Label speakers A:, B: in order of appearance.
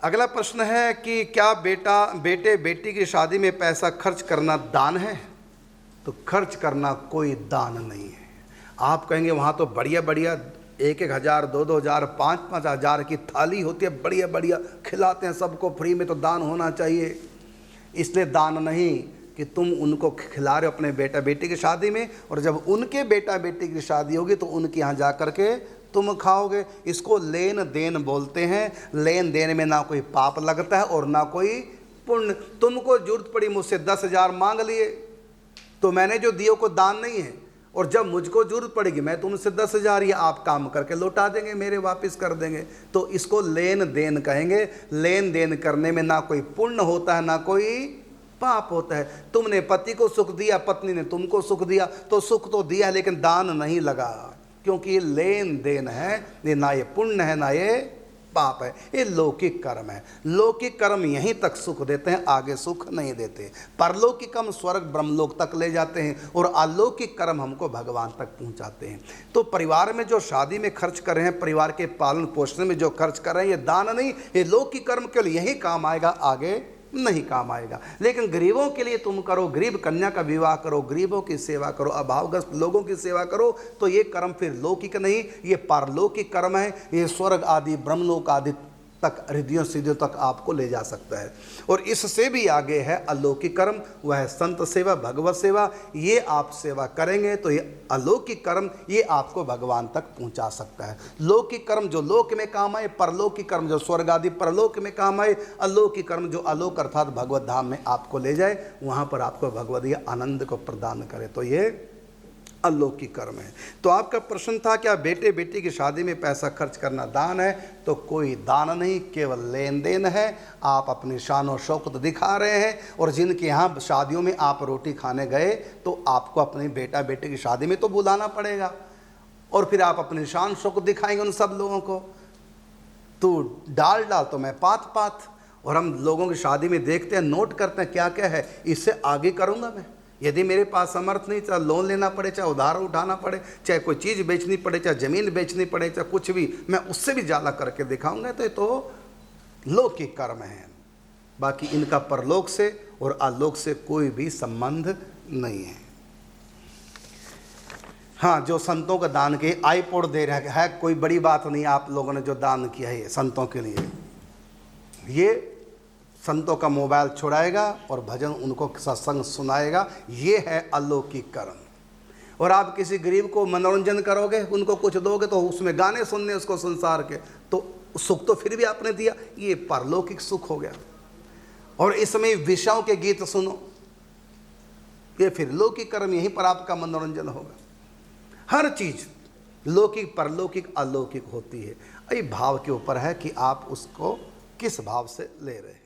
A: अगला प्रश्न है कि क्या बेटे बेटी की शादी में पैसा खर्च करना दान है? तो खर्च करना कोई दान नहीं है। आप कहेंगे वहाँ तो बढ़िया बढ़िया 1,000, 2,000, 5,000 की थाली होती है, बढ़िया बढ़िया खिलाते हैं सबको फ्री में, तो दान होना चाहिए। इसलिए दान नहीं कि तुम उनको खिला रहे हो अपने बेटा बेटी की शादी में, और जब उनके बेटा बेटी की शादी होगी तो उनके यहाँ जा कर के तुम खाओगे। इसको लेन देन बोलते हैं। लेन देन में ना कोई पाप लगता है और ना कोई पुण्य। तुमको जरूरत पड़ी, मुझसे 10,000 मांग लिए, तो मैंने जो दिए को दान नहीं है, और जब मुझको जरूरत पड़ेगी मैं तुमसे 10,000 ही आप काम करके लौटा देंगे, मेरे वापस कर देंगे। तो इसको लेन देन कहेंगे। लेन देन करने में ना कोई पुण्य होता है ना कोई पाप होता है। तुमने पति को सुख दिया, पत्नी ने तुमको सुख दिया, तो सुख तो दिया लेकिन दान नहीं लगा, क्योंकि ये लेन देन है, ये ना ये पुण्य है ना ये पाप है, ये लौकिक कर्म है। लौकिक कर्म यहीं तक सुख देते हैं, आगे सुख नहीं देते। परलौकिक कर्म स्वर्ग ब्रह्मलोक तक ले जाते हैं, और अलौकिक कर्म हमको भगवान तक पहुंचाते हैं। तो परिवार में जो शादी में खर्च कर रहे हैं, परिवार के पालन पोषण में जो खर्च कर रहे हैं, ये दान नहीं, ये लौकिक कर्म के लिए यही काम आएगा, आगे नहीं काम आएगा। लेकिन गरीबों के लिए तुम करो, गरीब कन्या का विवाह करो, गरीबों की सेवा करो, अभावग्रस्त लोगों की सेवा करो, तो ये कर्म फिर लौकिक नहीं, ये पारलौकिक कर्म है। ये स्वर्ग आदि ब्रह्मलोक आदि तक, रिद्धियों सिद्धियों तक आपको ले जा सकता है। और इससे भी आगे है अलौकिक कर्म, वह है संत सेवा, भगवत सेवा। ये आप सेवा करेंगे तो ये अलौकिक कर्म ये आपको भगवान तक पहुंचा सकता है। लौकिक कर्म जो लोक में काम आए, परलौकिक कर्म जो स्वर्ग आदि परलोक में काम आए, अलौकिक कर्म जो अलोक अर्थात भगवत धाम में आपको ले जाए, वहाँ पर आपको भगवदीय आनंद को प्रदान करे, तो ये अलौकिक कर्म है। तो आपका प्रश्न था क्या बेटे बेटी की शादी में पैसा खर्च करना दान है? तो कोई दान नहीं, केवल लेन देन है। आप अपनी शान और शौकत दिखा रहे हैं, और जिनके यहाँ शादियों में आप रोटी खाने गए तो आपको अपने बेटा बेटी की शादी में तो बुलाना पड़ेगा, और फिर आप अपनी शान शौकत दिखाएंगे उन सब लोगों को। तू डाल तो मैं पात पात। और हम लोगों की शादी में देखते हैं, नोट करते हैं क्या क्या है, इससे आगे करूँगा मैं। यदि मेरे पास समर्थ नहीं, चाहे लोन लेना पड़े, चाहे उधार उठाना पड़े, चाहे कोई चीज़ बेचनी पड़े, चाहे ज़मीन बेचनी पड़े, चाहे कुछ भी, मैं उससे भी ज़्यादा करके दिखाऊंगा। तो ये तो लौकिक कर्म है। बाकी इनका परलोक से और आलोक से कोई भी संबंध नहीं है। हाँ, जो संतों का दान किए, आईपॉड दे रहे है, कोई बड़ी बात नहीं। आप लोगों ने जो दान किया है संतों के लिए, ये संतों का मोबाइल छुड़ाएगा और भजन उनको सत्संग सुनाएगा, ये है अलौकिक कर्म। और आप किसी गरीब को मनोरंजन करोगे, उनको कुछ दोगे, तो उसमें गाने सुनने उसको संसार के, तो सुख तो फिर भी आपने दिया, ये परलौकिक सुख हो गया। और इसमें विषयों के गीत सुनो, ये फिर लौकिक कर्म, यहीं पर आपका मनोरंजन होगा। हर चीज लौकिक परलौकिक अलौकिक होती है। ये भाव के ऊपर है कि आप उसको किस भाव से ले रहे हैं।